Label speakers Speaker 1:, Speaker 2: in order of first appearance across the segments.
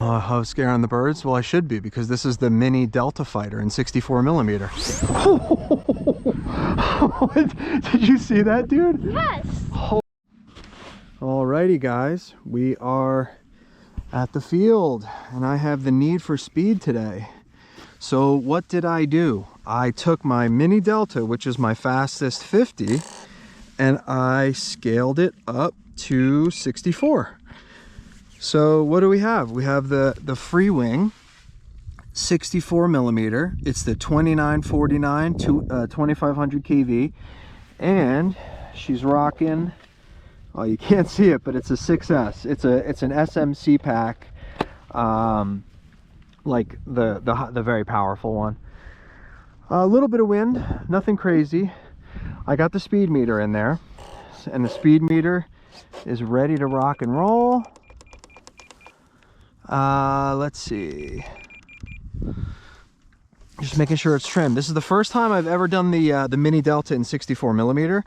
Speaker 1: I was scaring the birds. Well, I should be, because this is the mini Delta Fighter in 64 millimeter. Did you see that, dude?
Speaker 2: Yes.
Speaker 1: Alrighty, guys, we are at the field, and I have the need for speed today. So what did I do? I took my mini Delta, which is my fastest 50, and I scaled it up to 64. So what do we have? We have the free wing 64 millimeter. It's the 2949 to 2500 kV, and she's rocking, oh, you can't see it, but it's a 6S. It's an SMC pack, like the very powerful one. A little bit of wind, nothing crazy. I got the speed meter in there, and the speed meter is ready to rock and roll. Let's see. Just making sure it's trimmed. This is the first time I've ever done the mini Delta in 64 millimeter.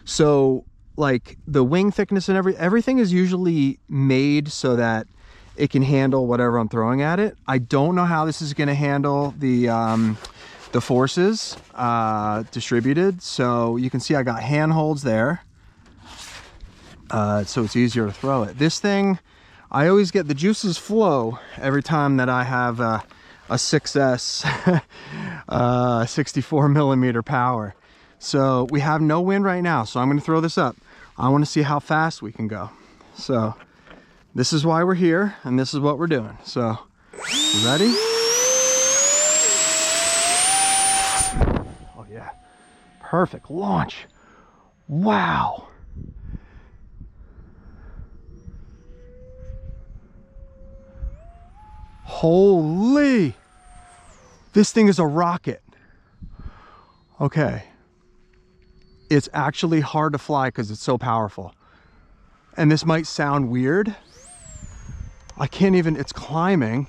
Speaker 1: So like the wing thickness and everything is usually made so that it can handle whatever I'm throwing at it. I don't know how this is going to handle the forces distributed. So you can see I got handholds there, so it's easier to throw it. This thing, I always get the juices flow every time that I have a 6S 64 millimeter power. So we have no wind right now, so I'm going to throw this up. I want to see how fast we can go. So this is why we're here, and this is what we're doing. So you ready? Oh yeah, perfect launch. Wow. Holy, this thing is a rocket. Okay, it's actually hard to fly because it's so powerful. And this might sound weird. I can't even, it's climbing.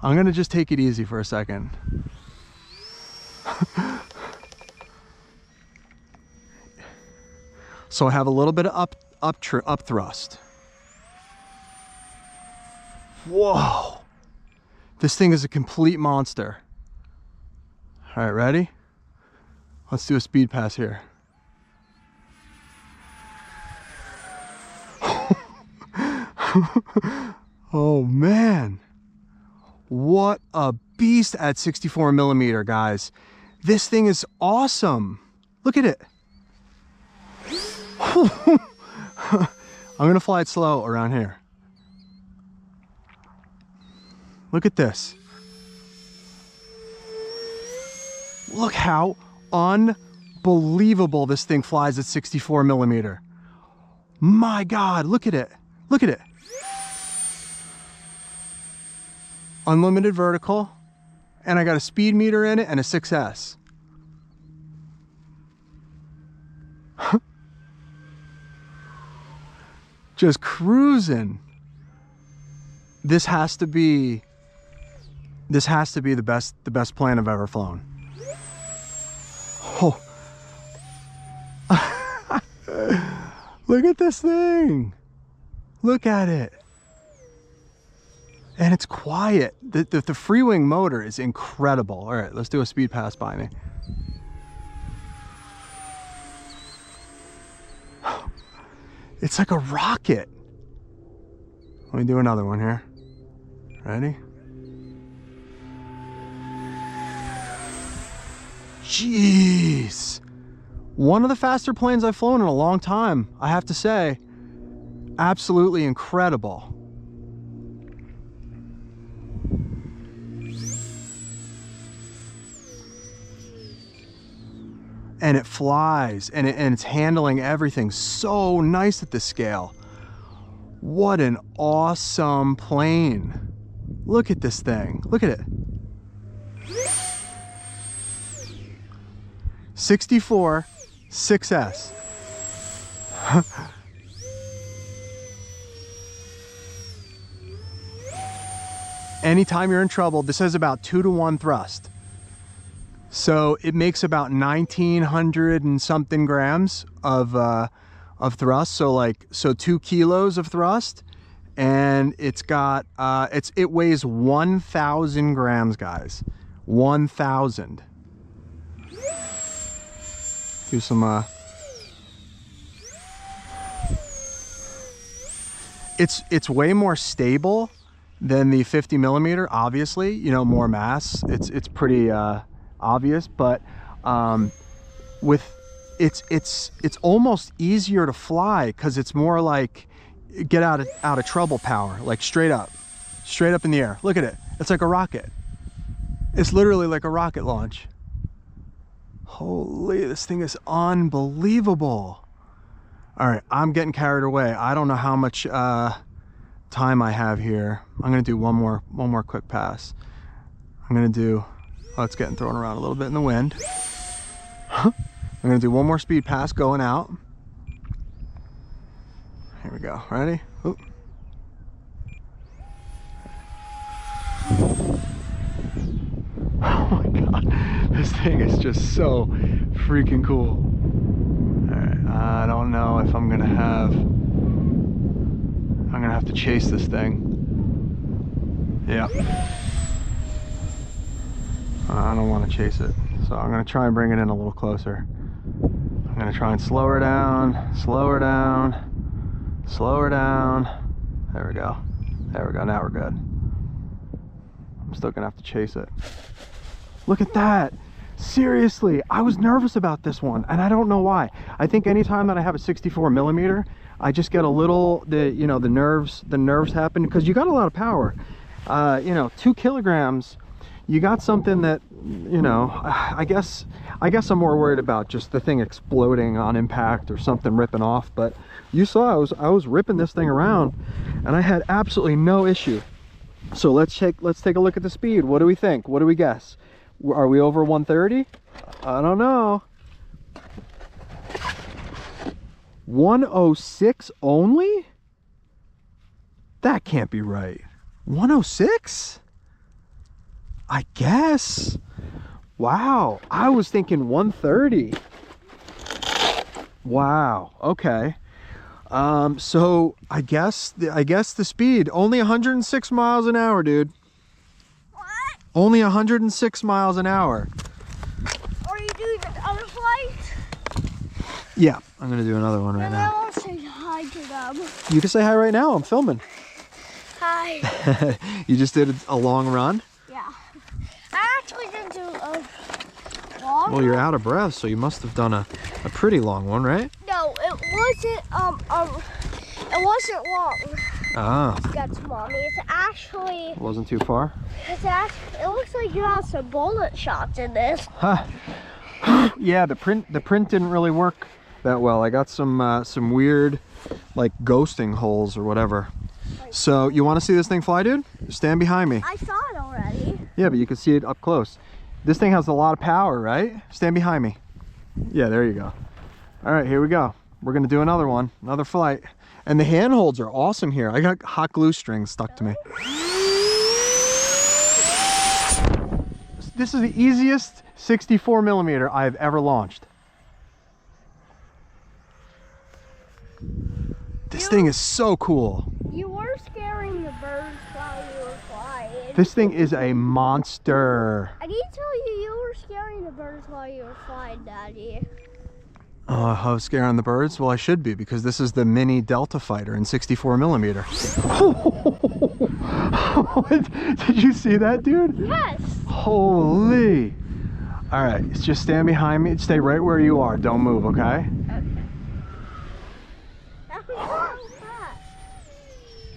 Speaker 1: I'm gonna just take it easy for a second. So I have a little bit of up thrust. Whoa, this thing is a complete monster. All right, ready? Let's do a speed pass here. Oh man, what a beast at 64 millimeter, guys. This thing is awesome. Look at it. I'm gonna fly it slow around here. Look at this. Look how unbelievable this thing flies at 64 millimeter. My God, look at it. Look at it. Unlimited vertical, and I got a speed meter in it and a 6S. Just cruising. This has to be the best plane I've ever flown. Oh. Look at this thing. Look at it. And it's quiet. The free wing motor is incredible. All right, let's do a speed pass by me. It's like a rocket. Let me do another one here. Ready? Jeez. One of the faster planes I've flown in a long time, I have to say. Absolutely incredible. And it flies, and it's handling everything so nice at this scale. What an awesome plane. Look at this thing. Look at it. 64 6S. Anytime you're in trouble, this has about 2-to-1 thrust. So it makes about 1900 and something grams of of thrust. So 2 kilos of thrust, and it's got it weighs 1,000 grams, guys. 1,000. Do some it's way more stable than the 50 millimeter, obviously, you know, more mass. It's pretty obvious, but with it's almost easier to fly because it's more like get out of trouble power, like straight up in the air. Look at it. It's like a rocket. It's literally like a rocket launch. Holy, this thing is unbelievable. All right, I'm getting carried away. I don't know how much time I have here. I'm gonna do one more quick pass. I'm gonna do, oh, it's getting thrown around a little bit in the wind. I'm gonna do one more speed pass going out. Here we go, ready? Oop. Oh my God, this thing is just so freaking cool. All right, I don't know if I'm gonna have to chase this thing. Yeah. I don't want to chase it, so I'm gonna try and bring it in a little closer. I'm gonna try and slow her down, slow her down, slow her down. There we go. There we go, now we're good. I'm still gonna have to chase it. Look at that. Seriously, I was nervous about this one, and I don't know why. I think anytime that I have a 64 millimeter, I just get a little, the nerves happen, because you got a lot of power. 2 kilograms, you got something that, you know, I guess I'm more worried about just the thing exploding on impact or something ripping off. But you saw I was ripping this thing around, and I had absolutely no issue. So let's take a look at the speed. What do we think? What do we guess? Are we over 130? I don't know. 106 only? That can't be right. 106? I guess. Wow, I was thinking 130. Wow, okay. So I guess the speed, only 106 miles an hour, dude.
Speaker 2: What?
Speaker 1: Only 106 miles an hour.
Speaker 2: Are you doing another flight?
Speaker 1: Yeah, I'm gonna do another one right
Speaker 2: And
Speaker 1: now.
Speaker 2: I want to say hi to them.
Speaker 1: You can say hi right now, I'm filming.
Speaker 2: Hi.
Speaker 1: You just did a long run?
Speaker 2: Yeah. I actually didn't do a long
Speaker 1: Well, you're
Speaker 2: run.
Speaker 1: out of breath, so you must have done a pretty long one, right?
Speaker 2: No, it wasn't long.
Speaker 1: Ah,
Speaker 2: That's mommy. It's actually,
Speaker 1: wasn't too far.
Speaker 2: it looks like you have some bullet shots in this.
Speaker 1: Huh. Yeah, the print didn't really work that well. I got some weird, like, ghosting holes or whatever. So you want to see this thing fly, dude? Stand behind me.
Speaker 2: I saw it already.
Speaker 1: Yeah, but you can see it up close. This thing has a lot of power, right? Stand behind me. Yeah, there you go. All right, here we go. We're gonna do another one, another flight. And the handholds are awesome here. I got hot glue strings stuck to me. This is the easiest 64 millimeter I've ever launched. This thing is so cool.
Speaker 2: You were scaring the birds while you were flying.
Speaker 1: This thing is a monster.
Speaker 2: I need to tell you, you were scaring the birds while you were flying, Daddy.
Speaker 1: Oh, I was scaring the birds? Well, I should be, because this is the mini Delta fighter in 64 millimeter. Did you see that, dude?
Speaker 2: Yes.
Speaker 1: Holy. All right, just stand behind me. Stay right where you are. Don't move, okay?
Speaker 2: Okay. That was so fast.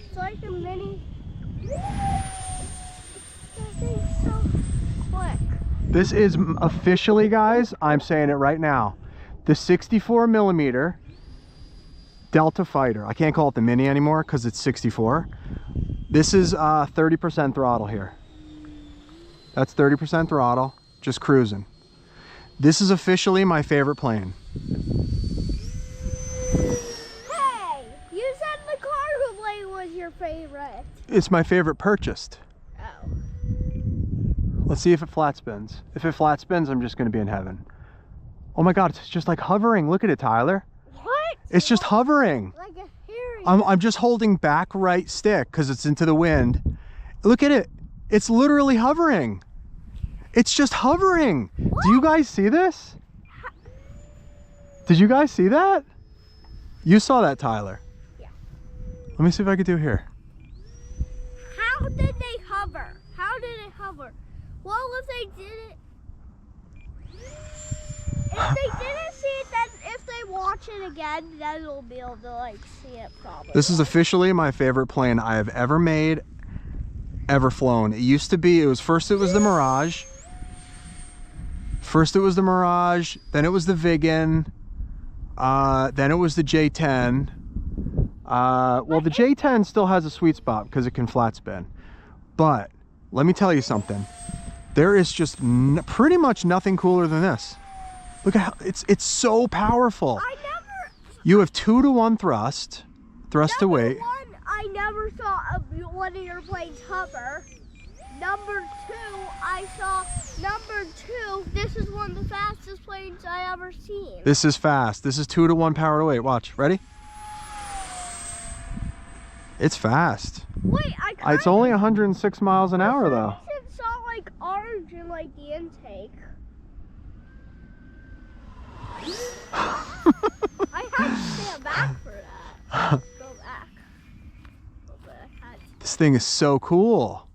Speaker 2: It's like a mini. That thing's so quick.
Speaker 1: This is officially, guys, I'm saying it right now, the 64 millimeter Delta fighter. I can't call it the mini anymore because it's 64. This is 30% throttle here. That's 30% throttle, just cruising. This is officially my favorite plane.
Speaker 2: Hey, you said the cargo plane was your favorite.
Speaker 1: It's my favorite purchased.
Speaker 2: Oh.
Speaker 1: Let's see if it flat spins. If it flat spins, I'm just gonna be in heaven. Oh my God, it's just like hovering. Look at it, Tyler.
Speaker 2: What?
Speaker 1: It's just hovering.
Speaker 2: Like a hairy.
Speaker 1: I'm just holding back right stick because it's into the wind. Look at it. It's literally hovering. It's just hovering.
Speaker 2: What?
Speaker 1: Do you guys see this? Did you guys see that? You saw that, Tyler.
Speaker 2: Yeah.
Speaker 1: Let me see if I can do here.
Speaker 2: How did they hover? How did it hover? Well, if they did it, if they didn't see it, then if they watch it again, then they'll be able to like see it probably.
Speaker 1: This is officially my favorite plane I have ever made, ever flown. It used to be, it was the Mirage. First it was the Mirage, then it was the Vigan, then it was the J10. Well, the J10 still has a sweet spot because it can flat spin. But let me tell you something. There is just pretty much nothing cooler than this. Look at how it's so powerful. You have 2-to-1 thrust to weight.
Speaker 2: One, I never saw one of your planes hover. Number two, this is one of the fastest planes I ever seen.
Speaker 1: This is fast. This is 2-to-1 power to weight. Watch, ready? It's fast.
Speaker 2: Wait,
Speaker 1: it's only 106 miles an hour though.
Speaker 2: I saw like orange in like the intake. I had to stand back for that. Go back.
Speaker 1: This thing is so cool.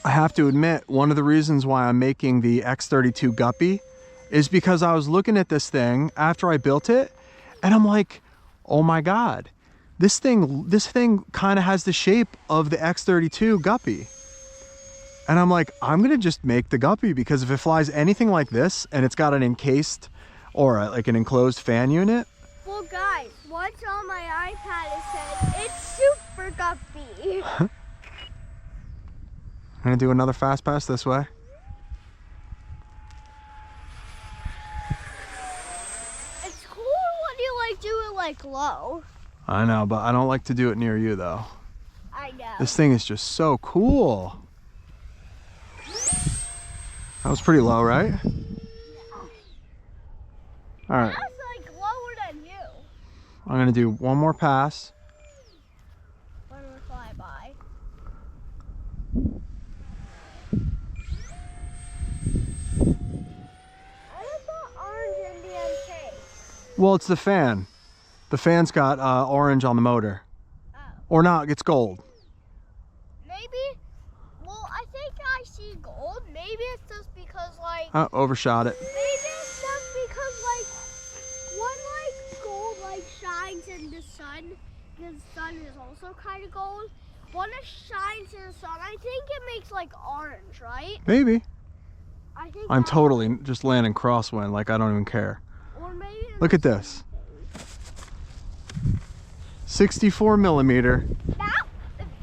Speaker 1: I have to admit, one of the reasons why I'm making the X32 Guppy is because I was looking at this thing after I built it, and I'm like, oh my God, this thing kind of has the shape of the X32 Guppy. And I'm like, I'm gonna just make the Guppy because if it flies anything like this and it's got an encased or like an enclosed fan unit.
Speaker 2: Well guys, once on my iPad it said, it's Super Guppy.
Speaker 1: I'm gonna do another fast pass this way.
Speaker 2: It's cool when you like do it like low.
Speaker 1: I know, but I don't like to do it near you though.
Speaker 2: I know.
Speaker 1: This thing is just so cool. That was pretty low, right?
Speaker 2: No.
Speaker 1: All right.
Speaker 2: That's like lower than you.
Speaker 1: I'm gonna do one more pass.
Speaker 2: When we fly by. I just saw orange in the intake.
Speaker 1: Well, it's the fan. The fan's got orange on the motor.
Speaker 2: Oh.
Speaker 1: Or not, it's gold.
Speaker 2: Maybe, well, I think I see gold. Maybe it's just because, like,
Speaker 1: Oh, overshot it.
Speaker 2: maybe it's just because, like, when, like, gold, like, shines in the sun, the sun is also kind of gold. When it shines in the sun, I think it makes, like, orange, right?
Speaker 1: Maybe.
Speaker 2: I think
Speaker 1: I'm
Speaker 2: that's-
Speaker 1: totally just landing crosswind, like I don't even care.
Speaker 2: Or maybe it's
Speaker 1: Look at this. 64 millimeter.
Speaker 2: that,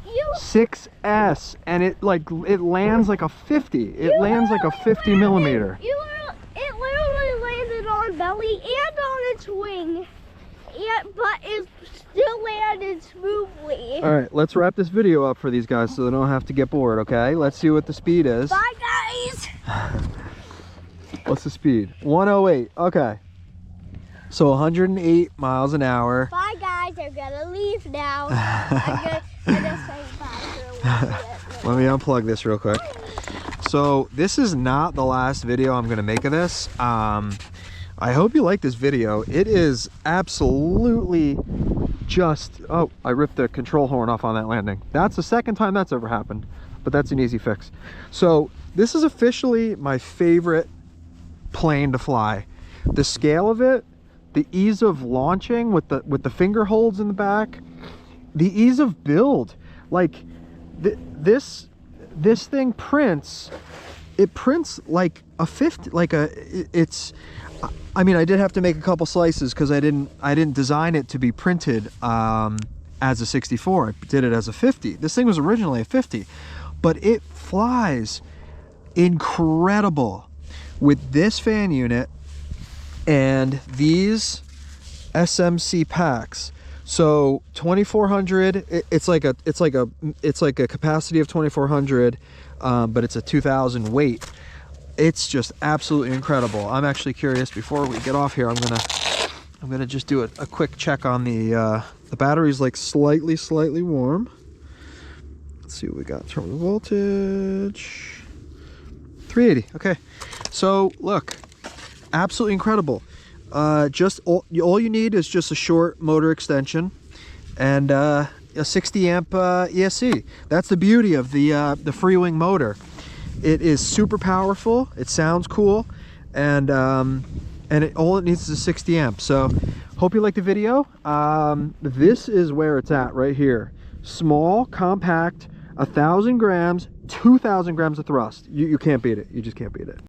Speaker 2: you,
Speaker 1: 6S, and it lands like a 50. It lands like a 50 millimeter.
Speaker 2: It literally landed on belly and on its wing, but it still landed smoothly.
Speaker 1: All right, let's wrap this video up for these guys so they don't have to get bored, okay? Let's see what the speed is.
Speaker 2: Bye, guys.
Speaker 1: What's the speed? 108, okay. So 108 miles an hour.
Speaker 2: Bye, guys. I'm gonna leave now. I'm gonna say bye for a little bit.
Speaker 1: Let me unplug this real quick. So this is not the last video I'm gonna make of this. I hope you like this video. It is absolutely just, oh, I ripped the control horn off on that landing. That's the second time that's ever happened, but that's an easy fix. So this is officially my favorite plane to fly. The scale of it, the ease of launching with the finger holds in the back, the ease of build. Like this thing prints, it prints like a 50, like it's, I mean, I did have to make a couple slices because I didn't design it to be printed as a 64. I did it as a 50. This thing was originally a 50, but it flies incredible with this fan unit and these SMC packs. So 2400, it's like a capacity of 2400, but it's a 2000 weight. It's just absolutely incredible. I'm actually curious, before we get off here, I'm gonna just do a quick check on the battery's like slightly warm. Let's see what we got. Terminal voltage 380. Okay, so look, absolutely incredible. Just all you need is just a short motor extension and a 60 amp ESC. That's the beauty of the Freewing motor. It is super powerful, it sounds cool, and all it needs is a 60 amp. So hope you liked the video. This is where it's at right here. Small, compact, 1,000 grams, 2,000 grams of thrust. You can't beat it. You just can't beat it.